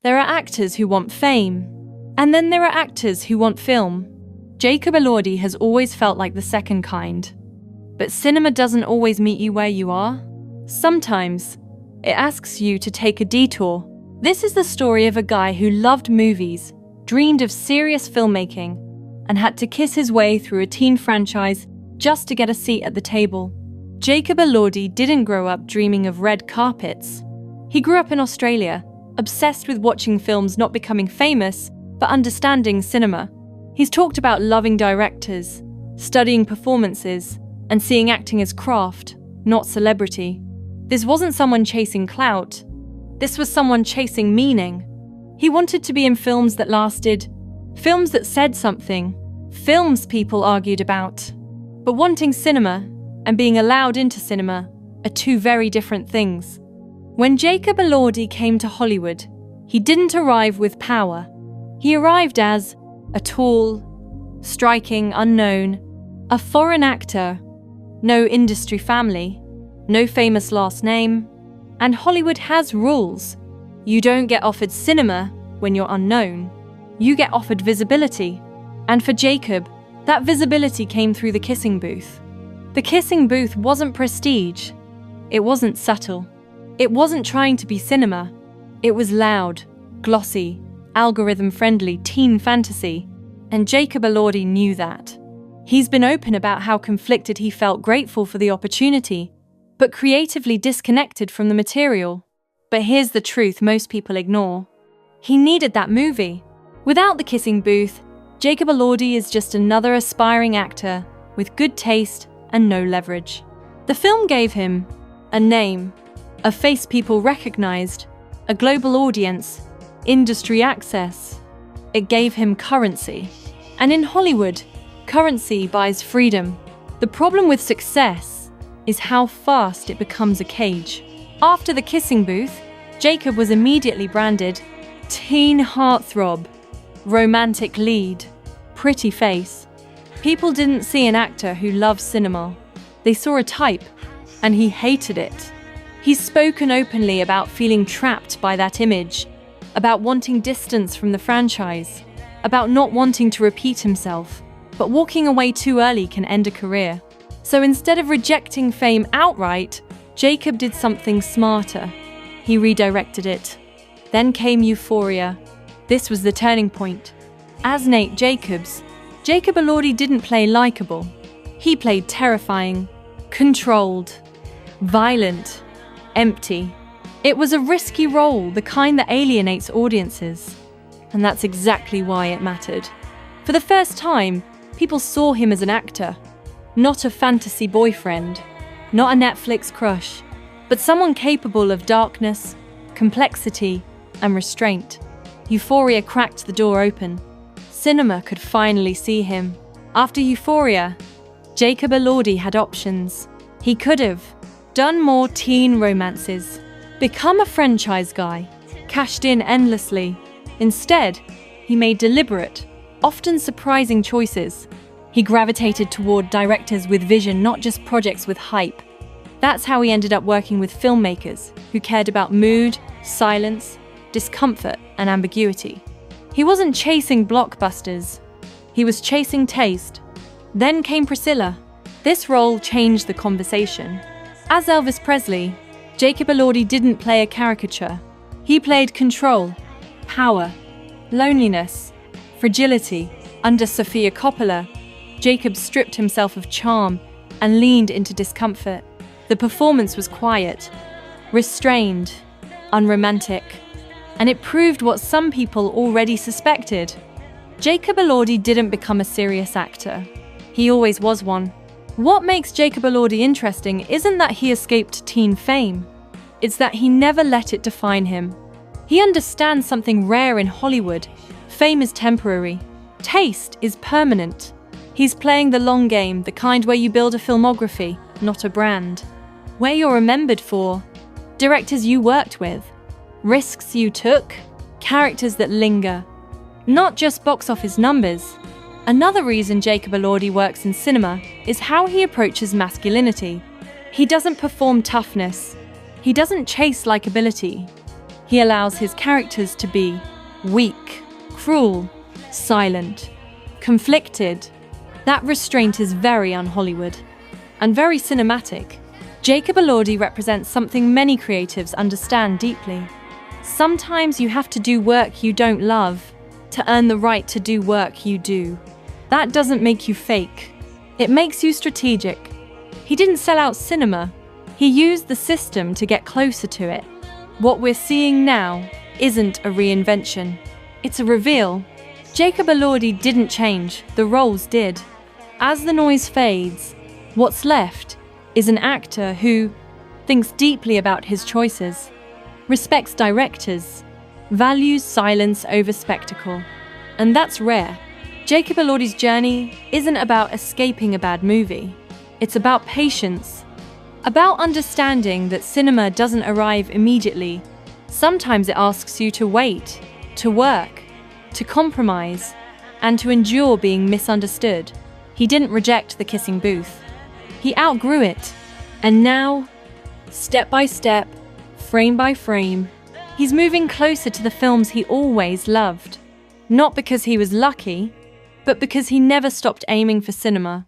There are actors who want fame, and then there are actors who want film. Jacob Elordi has always felt like the second kind. But cinema doesn't always meet you where you are. Sometimes, it asks you to take a detour. This is the story of a guy who loved movies, dreamed of serious filmmaking, and had to kiss his way through a teen franchise just to get a seat at the table. Jacob Elordi didn't grow up dreaming of red carpets. He grew up in Australia, obsessed with watching films, not becoming famous, but understanding cinema. He's talked about loving directors, studying performances, and seeing acting as craft, not celebrity. This wasn't someone chasing clout. This was someone chasing meaning. He wanted to be in films that lasted, films that said something, films people argued about. But wanting cinema and being allowed into cinema are two very different things. When Jacob Elordi came to Hollywood, he didn't arrive with power. He arrived as a tall, striking unknown, a foreign actor, no industry family, no famous last name, and Hollywood has rules. You don't get offered cinema when you're unknown. You get offered visibility. And for Jacob, that visibility came through the kissing booth. The kissing booth wasn't prestige. It wasn't subtle. It wasn't trying to be cinema. It was loud, glossy, algorithm-friendly teen fantasy. And Jacob Elordi knew that. He's been open about how conflicted he felt, grateful for the opportunity, but creatively disconnected from the material. But here's the truth most people ignore. He needed that movie. Without the kissing booth, Jacob Elordi is just another aspiring actor with good taste and no leverage. The film gave him a name, a face people recognized, a global audience, industry access. It gave him currency. And in Hollywood, currency buys freedom. The problem with success is how fast it becomes a cage. After the kissing booth, Jacob was immediately branded teen heartthrob, romantic lead, pretty face. People didn't see an actor who loved cinema. They saw a type, and he hated it. He's spoken openly about feeling trapped by that image, about wanting distance from the franchise, about not wanting to repeat himself. But walking away too early can end a career. So instead of rejecting fame outright, Jacob did something smarter. He redirected it. Then came Euphoria. This was the turning point. As Nate Jacobs, Jacob Elordi didn't play likable. He played terrifying, controlled, violent, empty. It was a risky role, the kind that alienates audiences. And that's exactly why it mattered. For the first time, people saw him as an actor, not a fantasy boyfriend, not a Netflix crush, but someone capable of darkness, complexity, and restraint. Euphoria cracked the door open. Cinema could finally see him. After Euphoria, Jacob Elordi had options. He could have done more teen romances, become a franchise guy, cashed in endlessly. Instead, he made deliberate, often surprising choices. He gravitated toward directors with vision, not just projects with hype. That's how he ended up working with filmmakers who cared about mood, silence, discomfort, and ambiguity. He wasn't chasing blockbusters. He was chasing taste. Then came Priscilla. This role changed the conversation. As Elvis Presley, Jacob Elordi didn't play a caricature. He played control, power, loneliness, fragility. Under Sofia Coppola, Jacob stripped himself of charm and leaned into discomfort. The performance was quiet, restrained, unromantic, and it proved what some people already suspected. Jacob Elordi didn't become a serious actor. He always was one. What makes Jacob Elordi interesting isn't that he escaped teen fame. It's that he never let it define him. He understands something rare in Hollywood. Fame is temporary. Taste is permanent. He's playing the long game, the kind where you build a filmography, not a brand. Where you're remembered for directors you worked with, risks you took, characters that linger, not just box office numbers. Another reason Jacob Elordi works in cinema is how he approaches masculinity. He doesn't perform toughness. He doesn't chase likability. He allows his characters to be weak, cruel, silent, conflicted. That restraint is very un-Hollywood and very cinematic. Jacob Elordi represents something many creatives understand deeply. Sometimes you have to do work you don't love to earn the right to do work you do. That doesn't make you fake. It makes you strategic. He didn't sell out cinema. He used the system to get closer to it. What we're seeing now isn't a reinvention. It's a reveal. Jacob Elordi didn't change, the roles did. As the noise fades, what's left is an actor who thinks deeply about his choices, respects directors, values silence over spectacle. And that's rare. Jacob Elordi's journey isn't about escaping a bad movie. It's about patience, about understanding that cinema doesn't arrive immediately. Sometimes it asks you to wait, to work, to compromise, and to endure being misunderstood. He didn't reject the kissing booth. He outgrew it. And now, step by step, frame by frame, he's moving closer to the films he always loved. Not because he was lucky, but because he never stopped aiming for cinema.